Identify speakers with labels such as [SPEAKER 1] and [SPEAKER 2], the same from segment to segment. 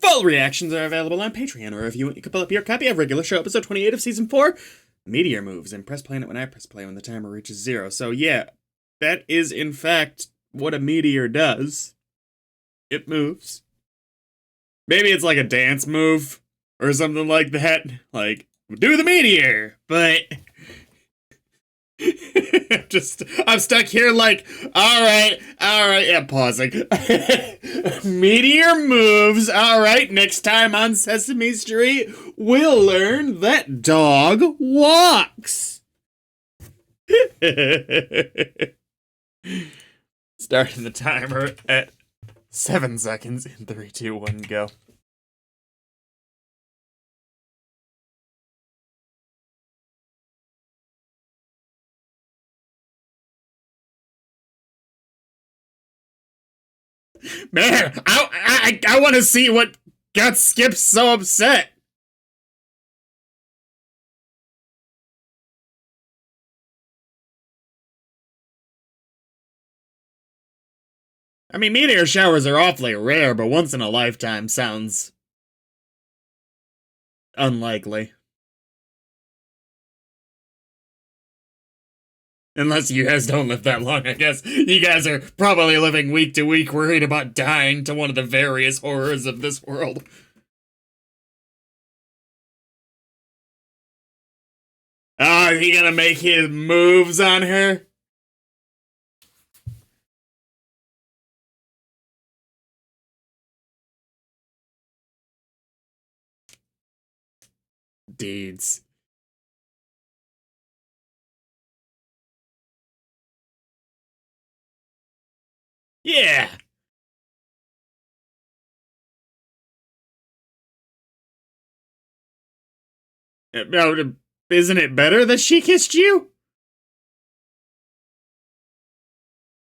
[SPEAKER 1] Full reactions are available on Patreon, or if you want, you can pull up your copy of regular show episode 28 of season 4, Meteor Moves, and press play on it when I press play when the timer reaches 0. So yeah, that is in fact what a meteor does. It moves. Maybe it's like a dance move or something like that. Like, do the meteor, but I'm stuck here like, alright, yeah, pausing. Meteor moves, alright, next time on Sesame Street, we'll learn that dog walks. Starting the timer at 7 seconds in 3, 2, 1, go. Man, I want to see what got Skip so upset. I mean, meteor showers are awfully rare, but once in a lifetime sounds unlikely. Unless you guys don't live that long, I guess. You guys are probably living week to week, worried about dying to one of the various horrors of this world. Oh, is he gonna make his moves on her? Deeds. Yeah! Isn't it better that she kissed you?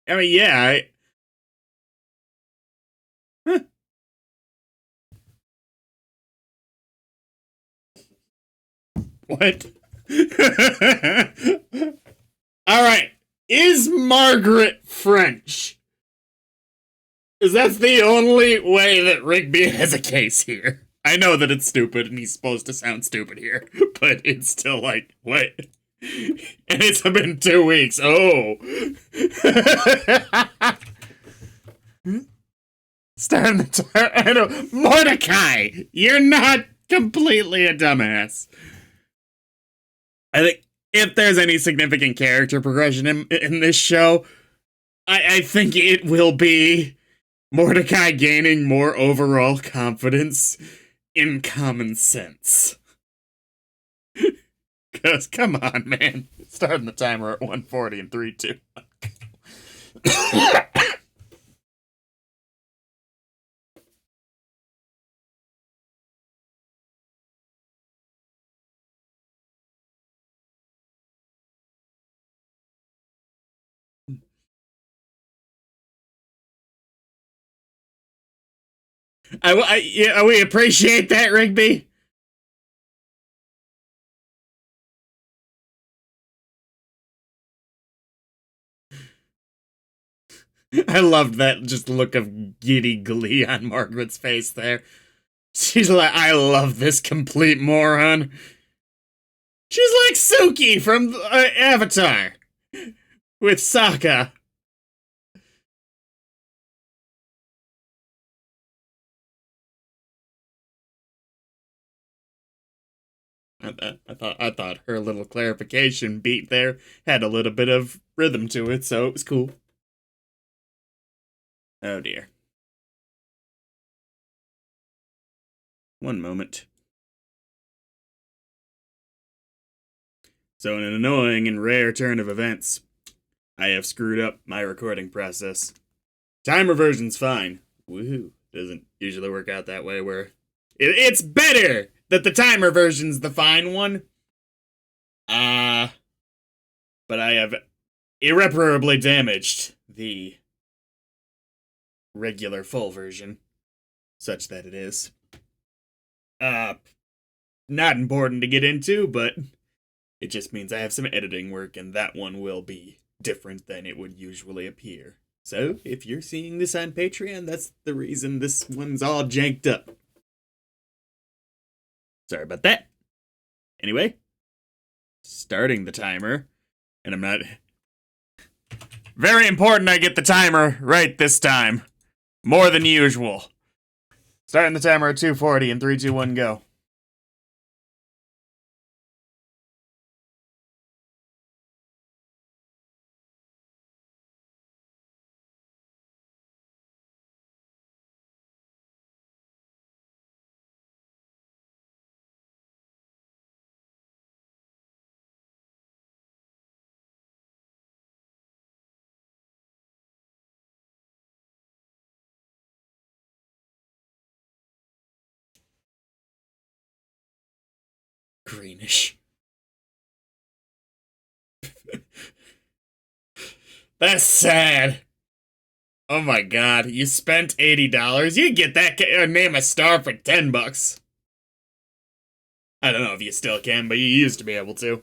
[SPEAKER 1] I mean, yeah, Huh. What? Alright, is Margaret French? Because that's the only way that Rigby has a case here. I know that it's stupid and he's supposed to sound stupid here, but it's still like, what? And it's been 2 weeks. Oh. Starting the I know. Mordecai, you're not completely a dumbass. I think if there's any significant character progression in this show, I think it will be Mordecai gaining more overall confidence in common sense. Because, come on, man. Starting the timer at 140 in 3, 2, 1. Yeah, we appreciate that, Rigby. I loved that just look of giddy glee on Margaret's face there. She's like, I love this complete moron. She's like Suki from Avatar with Sokka. I thought her little clarification beat there had a little bit of rhythm to it, so it was cool. Oh dear. One moment. So in an annoying and rare turn of events, I have screwed up my recording process. Timer version's fine. Woohoo. Doesn't usually work out that way where it's better that the timer version's the fine one. But I have irreparably damaged the regular full version, such that it is. Not important to get into, but it just means I have some editing work, and that one will be different than it would usually appear. So, if you're seeing this on Patreon, that's the reason this one's all janked up. Sorry about that. Anyway, starting the timer. And I'm not... Very important I get the timer right this time. More than usual. Starting the timer at 2:40 in 3, 2, 1, go. Greenish. That's sad. Oh my god, you spent $80. You get that name a star for $10. I don't know if you still can, but you used to be able to.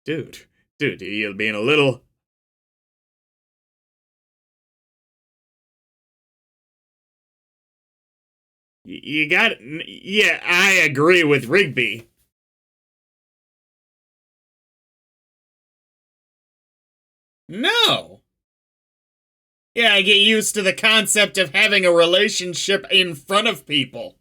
[SPEAKER 1] Dude, you're being a little... You got... Yeah, I agree with Rigby. No! Yeah, I get used to the concept of having a relationship in front of people.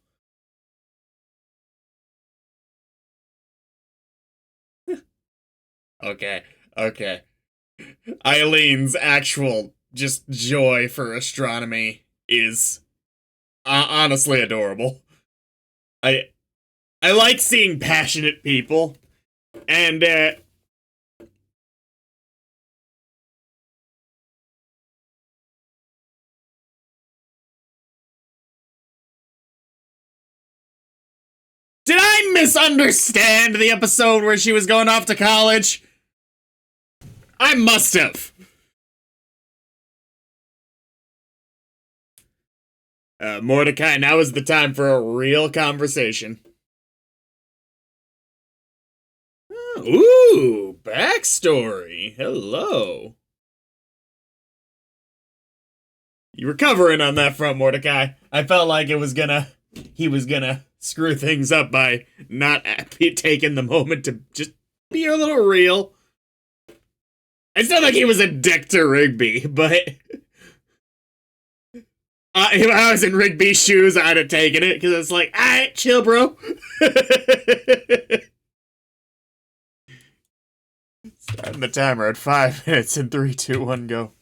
[SPEAKER 1] Okay. Eileen's actual just joy for astronomy is honestly adorable. I like seeing passionate people, and did I misunderstand the episode where she was going off to college? I must have. Mordecai, now is the time for a real conversation. Ooh, backstory. Hello. You were covering on that front, Mordecai. I felt like he was gonna screw things up by not taking the moment to just be a little real. It's not like he was a dick to Rigby, but if I was in Rigby's shoes, I'd have taken it, because it's like, alright, chill, bro. Starting the timer at 5 minutes in 3, 2, 1, go.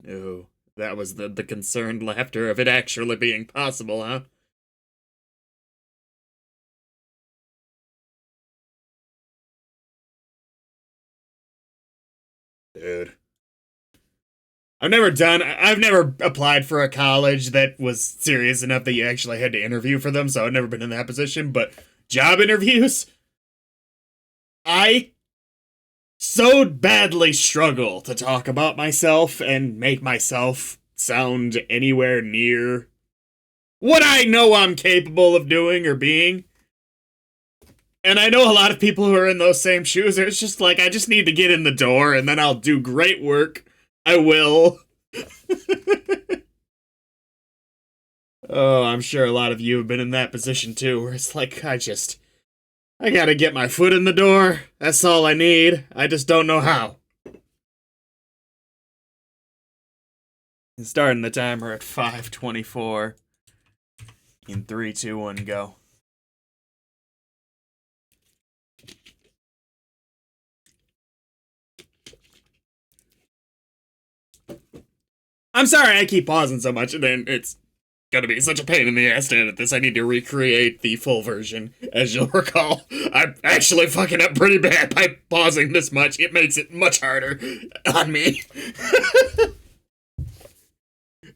[SPEAKER 1] Oh, that was the concerned laughter of it actually being possible, huh? Dude. I've never applied for a college that was serious enough that you actually had to interview for them, so I've never been in that position, but job interviews? I so badly struggle to talk about myself and make myself sound anywhere near what I know I'm capable of doing or being. And I know a lot of people who are in those same shoes. It's just like, I just need to get in the door and then I'll do great work. I will. Oh, I'm sure a lot of you have been in that position too, where it's like, I gotta get my foot in the door. That's all I need. I just don't know how. Starting the timer at 5:24. In 3, 2, 1, go. I'm sorry I keep pausing so much, and then it's gonna be such a pain in the ass to edit this. I need to recreate the full version. As you'll recall, I'm actually fucking up pretty bad by pausing this much. It makes it much harder on me.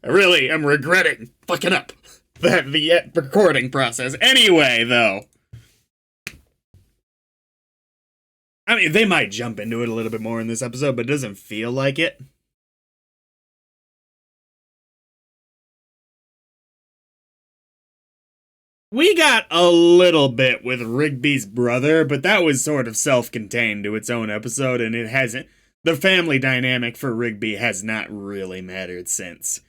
[SPEAKER 1] I really am regretting fucking up the recording process. Anyway, though. I mean, they might jump into it a little bit more in this episode, but it doesn't feel like it. We got a little bit with Rigby's brother, but that was sort of self-contained to its own episode, and it hasn't. The family dynamic for Rigby has not really mattered since.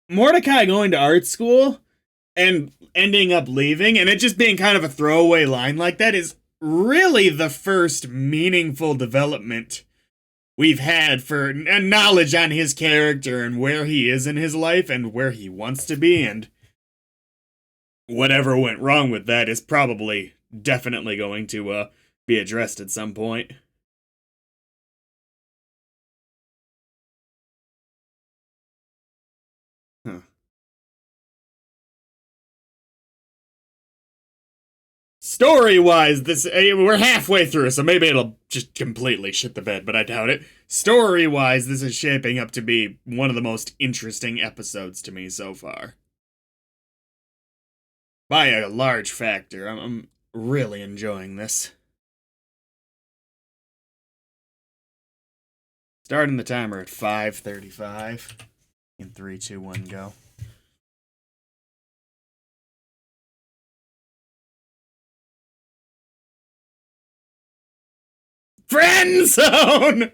[SPEAKER 1] Mordecai going to art school and ending up leaving, and it just being kind of a throwaway line like that is really the first meaningful development we've had for knowledge on his character and where he is in his life and where he wants to be, and whatever went wrong with that is probably definitely going to be addressed at some point. Huh. Story-wise, we're halfway through, so maybe it'll just completely shit the bed, but I doubt it. Story-wise, this is shaping up to be one of the most interesting episodes to me so far. By a large factor, I'm really enjoying this. Starting the timer at 5:35. In 3, 2, 1, go. Friend zone!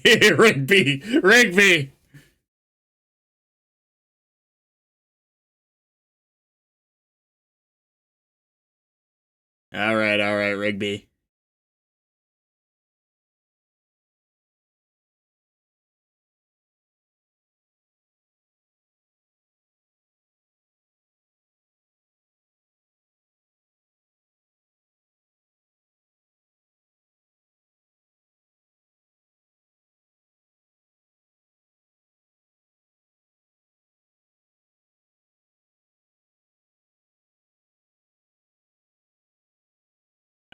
[SPEAKER 1] Rigby! Rigby! Alright, Rigby.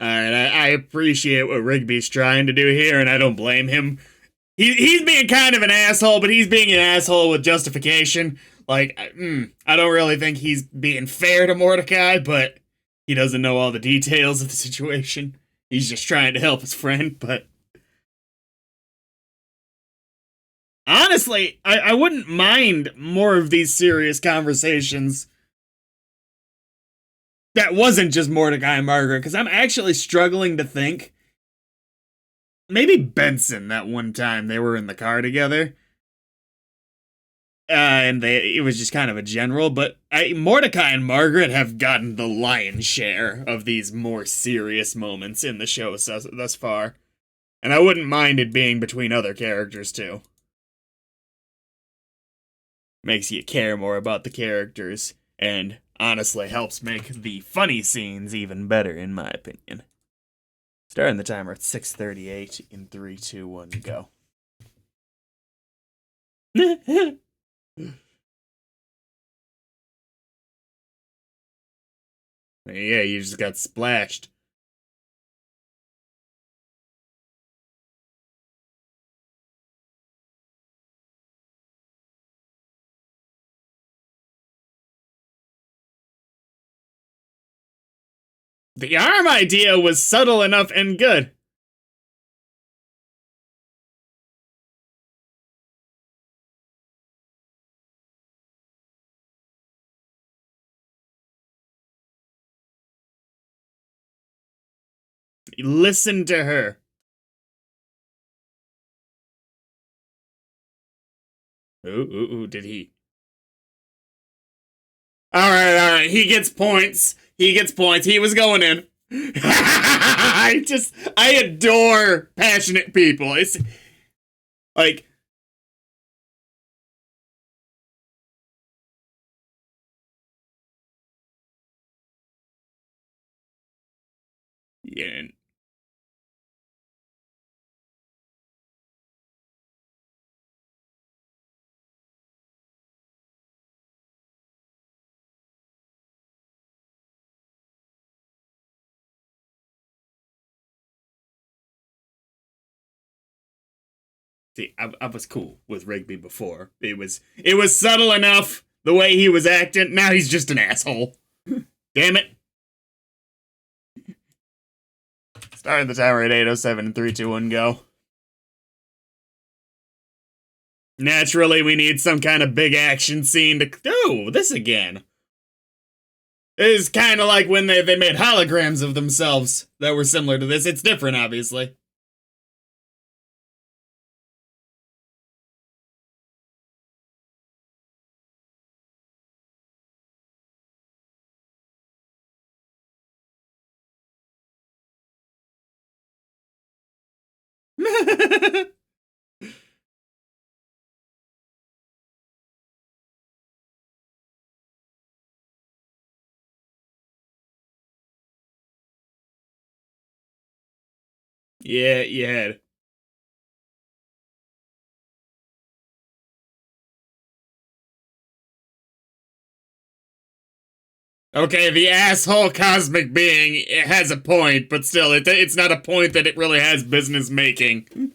[SPEAKER 1] Alright, I appreciate what Rigby's trying to do here, and I don't blame him. He's being kind of an asshole, but he's being an asshole with justification. Like, I don't really think he's being fair to Mordecai, but he doesn't know all the details of the situation. He's just trying to help his friend, but honestly, I wouldn't mind more of these serious conversations that wasn't just Mordecai and Margaret, because I'm actually struggling to think. Maybe Benson that one time they were in the car together. And it was just kind of a general, but Mordecai and Margaret have gotten the lion's share of these more serious moments in the show thus far. And I wouldn't mind it being between other characters, too. Makes you care more about the characters, and honestly helps make the funny scenes even better, in my opinion. Starting the timer at 6:38 in 3, 2, 1, go. Yeah, you just got splashed. The arm idea was subtle enough and good. Listen to her. Ooh, did he? Alright, he gets points. He was going in. I adore passionate people. It's like, yeah. See, I was cool with Rigby before. It was subtle enough the way he was acting. Now he's just an asshole. Damn it. Starting the timer at 8:07 and 3, 2, 1, go. Naturally, we need some kind of big action scene to do this again. It's kind of like when they made holograms of themselves that were similar to this. It's different, obviously. Yeah, yeah. Okay, the asshole cosmic being it has a point, but still, it's not a point that it really has business making.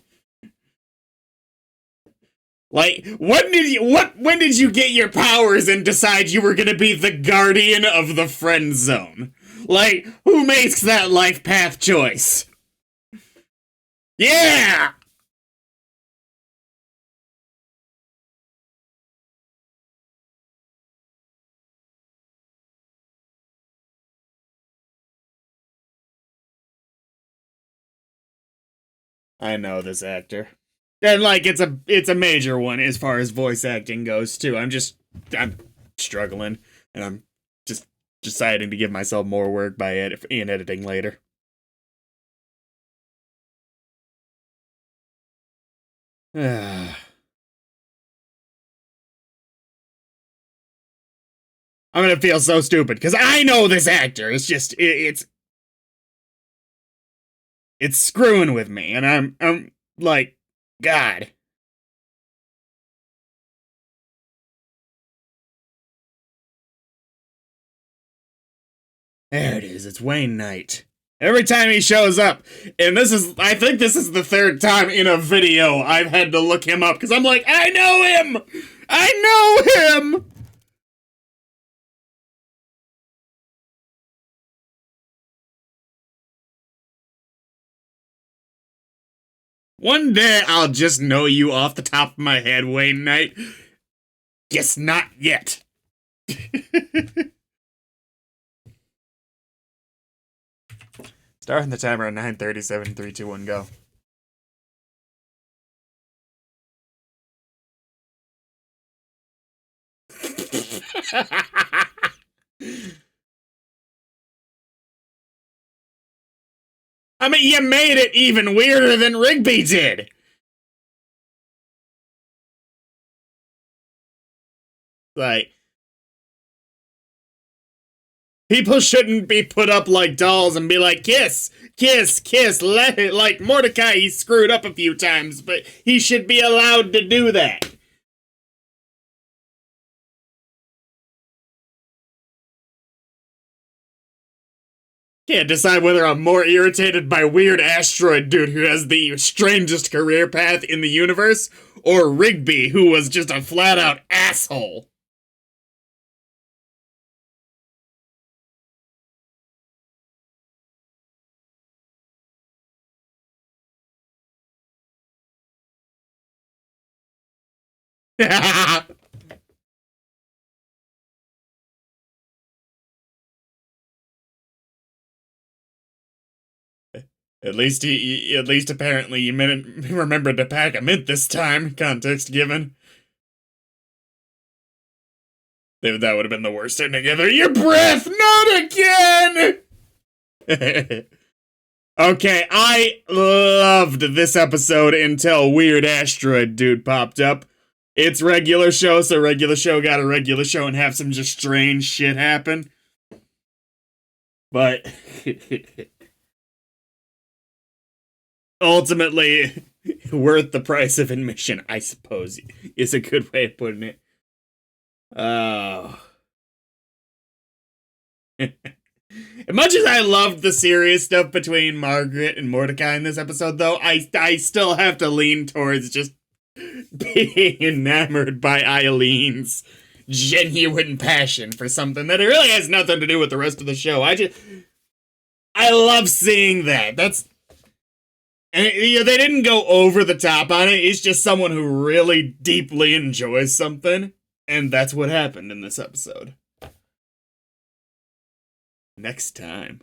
[SPEAKER 1] Like, when did you get your powers and decide you were gonna be the guardian of the friend zone? Like, who makes that life path choice? Yeah! I know this actor. And like it's a major one as far as voice acting goes too. I'm struggling and I'm just deciding to give myself more work by editing later. I'm gonna feel so stupid because I know this actor. It's just it's screwing with me, and I'm like, God. There it is. It's Wayne Knight. Every time he shows up, and I think this is the third time in a video I've had to look him up because I'm like, I know him. I know him. One day I'll just know you off the top of my head, Wayne Knight. Guess not yet. Starting the timer at 9:37, 3, 2, 1, go. I mean, you made it even weirder than Rigby did. Like, people shouldn't be put up like dolls and be like, kiss, kiss, kiss, let it. Like, Mordecai, he screwed up a few times, but he should be allowed to do that. Can't decide whether I'm more irritated by weird asteroid dude who has the strangest career path in the universe, or Rigby, who was just a flat-out asshole. At least apparently you remembered to pack a mint this time, context given. That would have been the worst ending ever. Your breath, not again! Okay, I loved this episode until Weird Asteroid Dude popped up. It's regular show, so regular show got a regular show and have some just strange shit happen. But ultimately, worth the price of admission, I suppose, is a good way of putting it. Oh. As much as I loved the serious stuff between Margaret and Mordecai in this episode, though, I still have to lean towards just being enamored by Eileen's genuine passion for something that it really has nothing to do with the rest of the show. I love seeing that. And they didn't go over the top on it. He's just someone who really deeply enjoys something. And that's what happened in this episode. Next time.